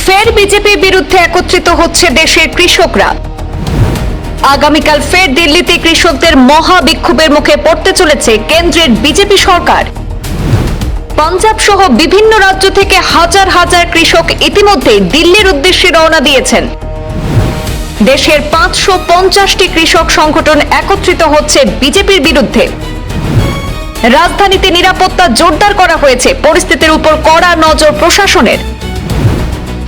ফের বিজেপির বিরুদ্ধে একত্রিত হচ্ছে দেশের কৃষকরা। আগামীকাল ফের দিল্লিতে কৃষকদের মহা বিক্ষোভের মুখে পড়তে চলেছে কেন্দ্রের বিজেপি সরকার। পাঞ্জাব সহ বিভিন্ন রাজ্য থেকে হাজার হাজার কৃষক ইতিমধ্যে দিল্লির উদ্দেশ্যে রওনা দিয়েছেন। দেশের 550টি কৃষক সংগঠন একত্রিত হচ্ছে বিজেপির বিরুদ্ধে। রাজধানীতে নিরাপত্তা জোরদার করা হয়েছে, পরিস্থিতির উপর কড়া নজর প্রশাসনের।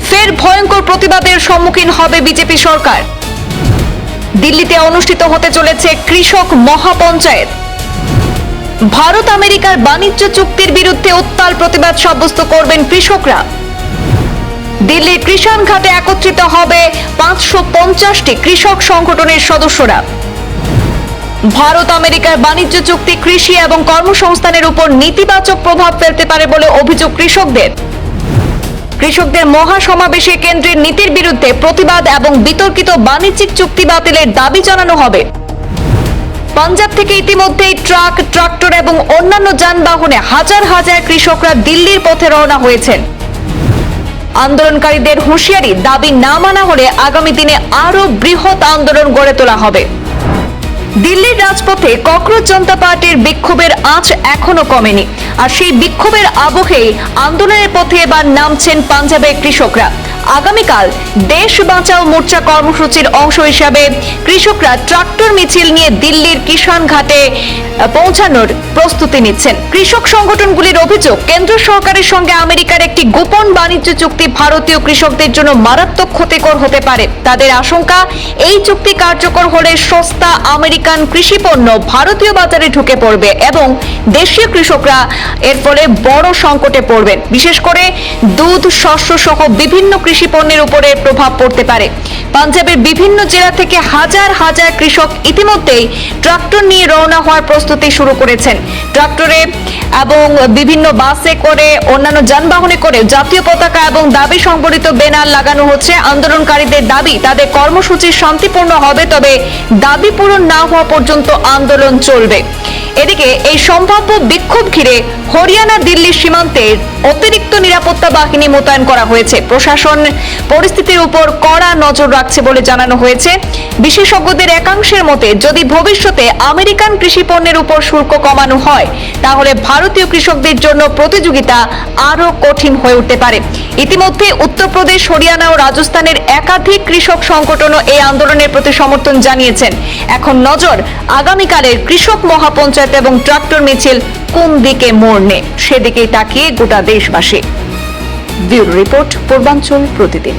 ফের ভয়ঙ্কর প্রতিবাদের সম্মুখীন হবে বিজেপি সরকার। দিল্লিতে অনুষ্ঠিত হতে চলেছে কৃষক মহাপঞ্চায়েত। ভারত আমেরিকার বাণিজ্য চুক্তির বিরুদ্ধে উত্তাল প্রতিবাদ সাব্যস্ত করবেন কৃষকরা। দিল্লির কৃষাণ ঘাটে একত্রিত হবে 550টি কৃষক সংগঠনের সদস্যরা। ভারত আমেরিকার বাণিজ্য চুক্তি কৃষি এবং কর্মসংস্থানের উপর নেতিবাচক প্রভাব ফেলতে পারে বলে অভিযোগ কৃষকদের। কৃষকদের মহাসমাবেশে কেন্দ্রের নীতির বিরুদ্ধে প্রতিবাদ এবং বিতর্কিত বাণিজ্যিক চুক্তি বাতিলের দাবি জানানো হবে। পাঞ্জাব থেকে ইতিমধ্যেই ট্রাক, ট্রাক্টর এবং অন্যান্য যানবাহনে হাজার হাজার কৃষকরা দিল্লির পথে রওনা হয়েছেন। আন্দোলনকারীদের হুঁশিয়ারি, দাবি না মানা হলে আগামী দিনে আরো বৃহৎ আন্দোলন গড়ে তোলা হবে। দিল্লির রাজপথে ককরোচ জনতা পার্টির বিক্ষোভের আঁচ এখনো কমেনি, আর সেই বিক্ষোভের আবহেই আন্দোলনের পথে এবার নামছেন পাঞ্জাবের কৃষকরা। আগামীকাল দেশ বাঁচাও মোর্চা কর্মসূচির অংশ হিসাবে কৃষকরা ট্রাক্টর মিছিল নিয়ে দিল্লির কিষাণ ঘাটে পৌঁছানোর প্রস্তুতি নিচ্ছেন। কৃষক সংগঠনগুলির অভিযোগ, কেন্দ্র সরকারের সঙ্গে আমেরিকার একটি গোপন বাণিজ্য চুক্তি ভারতীয় কৃষকদের জন্য মারাত্মক ক্ষতিকর হতে পারে। তাদের আশঙ্কা, এই চুক্তি কার্যকর হলে সস্তা আমেরিকান কৃষি পণ্য ভারতীয় বাজারে ঢুকে পড়বে এবং দেশীয় কৃষকরা এর ফলে বড় সংকটে পড়বেন। বিশেষ করে দুধ, শস্য সহ বিভিন্ন কৃষি পণ্যের উপরে প্রভাব পড়তে পারে। পাঞ্জাবের বিভিন্ন জেলা থেকে হাজার হাজার কৃষক ইতিমধ্যেই ট্রাক্টর নিয়ে রওনা হওয়ার প্রস্তুতি শুরু করেছেন। ট্রাক্টরে এবং বিভিন্ন বাসে করে, অন্যান্য যানবাহনে করে জাতীয় পতাকা এবং দাবি সংবলিত ব্যানার লাগানো হচ্ছে। আন্দোলনকারীদের দাবি, তাদের কর্মসূচি শান্তিপূর্ণ হবে, তবে দাবি পূরণ না হওয়া পর্যন্ত আন্দোলন চলবে। এদিকে এই সম্ভাব্য বিক্ষোভ ঘিরে হরিয়ানা দিল্লির সীমান্তে অতিরিক্ত নিরাপত্তা বাহিনী মোতায়েন করা হয়েছে। প্রশাসন পরিস্থিতির উপর কড়া নজর রাখছে বলে জানানো হয়েছে। বিশেষজ্ঞদের একাংশের মতে, যদি ভবিষ্যতে আমেরিকান কৃষি পণ্যের উপর শুল্ক কমানো হয়, তাহলে ভারতীয় কৃষকদের জন্য প্রতিযোগিতা আরো কঠিন হয়ে উঠতে পারে। ইতিমধ্যে উত্তরপ্রদেশ, হরিয়ানা ও রাজস্থানের একাধিক কৃষক সংগঠনও এই আন্দোলনের প্রতি সমর্থন জানিয়েছেন। এখন নজর আগামীকালের কৃষক মহাপঞ্চায়েত এবং ট্রাক্টর মিছিল কোন দিকে মোড় নেয়, সেদিকেই তাকিয়ে গোটা দেশবাসী। ব্যুরো রিপোর্ট, পূর্বাঞ্চল প্রতিদিন।